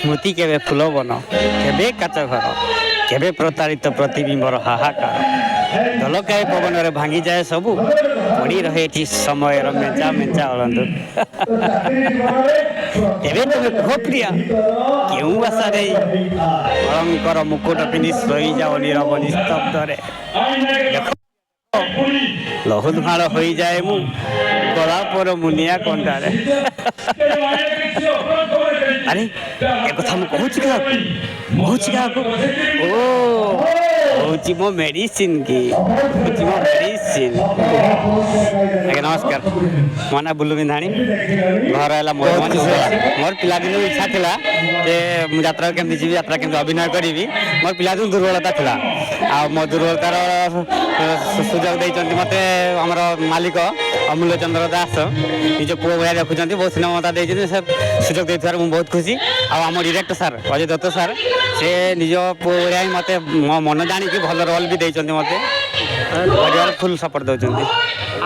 ସ୍ମୃତି କେବେ ଫୁଲ ବନ କେବେ କାଚ ଘର କେବେ ପ୍ରତାରିତ ପ୍ରତିବିମ୍ବର ହାହାକାର ଦଲକାଏ ପବନରେ ଭାଙ୍ଗିଯାଏ ସବୁ ପଡ଼ି ରହେ ଏଠି ସମୟର ମେଞ୍ଚା ମେଞ୍ଚା ଅଳନ୍ଧୁ ଏବେ ତୁମେ କୁହ ପ୍ରିୟା କେଉଁ ଆଶାରେ ଅଳଙ୍କର ମୁକୁଟ ପିନ୍ଧି ଶୋଇଯାଅ ନିରବ ନିସ୍ତବ୍ଧରେ ଲହୁଧୂଆଳ ହୋଇଯାଏ ମୁଁ ଗୋଲାପର ମୁନିଆ କଣ୍ଟାରେ ଆରେ ଏକଥା ମୁଁ କହୁଛି କାହାକୁ ଓ ହଉଛି ମୋ ମେଡିସିନ କି ହଉଛି ମୋ ମେଡିସିନ। ଆଜ୍ଞା ନମସ୍କାର, ମୋ ନାଁ ବୁଲୁ ବିନ୍ଧାଣି, ଘର ହେଲା ମୟୂରଭଞ୍ଜ। ମୋର ପିଲାଦିନୁ ଇଚ୍ଛା ଥିଲା ଯେ ମୁଁ ଯାତ୍ରା କେମିତି ଯିବି, ଯାତ୍ରା କେମିତି ଅଭିନୟ କରିବି। ମୋର ପିଲାଦିନୁ ଦୁର୍ବଳତା ଥିଲା, ଆଉ ମୋ ଦୁର୍ବଳତାର ସୁଯୋଗ ଦେଇଛନ୍ତି ମୋତେ ଆମର ମାଲିକ ଅମୂଲ୍ୟ ଚନ୍ଦ୍ର ଦାସ, ନିଜ ପୁଅ ଭଳିଆ ଦେଖୁଛନ୍ତି, ବହୁତ ସିନେମା ମତା ଦେଇଛନ୍ତି। ସେ ସୁଯୋଗ ଦେଇଥିବାରୁ ମୁଁ ବହୁତ ଖୁସି। ଆଉ ଆମ director sir Ajay Dutta sir, ସେ ନିଜ ପୁଅ ଭଳିଆ ହିଁ ମୋତେ ମୋ ମନ ଜାଣିକି ଭଲ ରୋଲ୍ ବି ଦେଇଛନ୍ତି। ମୋତେ ପରିବାର ଫୁଲ୍ ସପୋର୍ଟ ଦେଉଛନ୍ତି।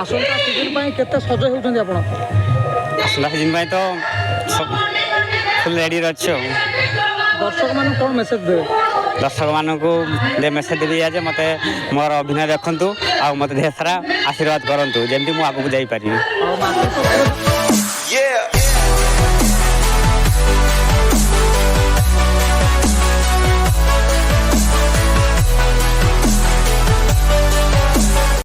ଆସନ୍ତା ସିଜିନ୍ ପାଇଁ କେତେ ସଜ ହେଉଛନ୍ତି ଆପଣ? ଆସନ୍ତା ସିଜିନ୍ ପାଇଁ ତ ଫୁଲ୍ ରେଡ଼ିରେ ଅଛି। ଆଉ ଦର୍ଶକମାନଙ୍କୁ କ'ଣ ମେସେଜ୍ ଦେବେ? ଦର୍ଶକମାନଙ୍କୁ ମେସେଜ୍ ଦେବି ଯେ ମୋତେ ମୋର ଅଭିନୟ ଦେଖନ୍ତୁ ଆଉ ମୋତେ ଢେର ସାରା ଆଶୀର୍ବାଦ କରନ୍ତୁ, ଯେମିତି ମୁଁ ଆଗକୁ ଯାଇପାରିବି।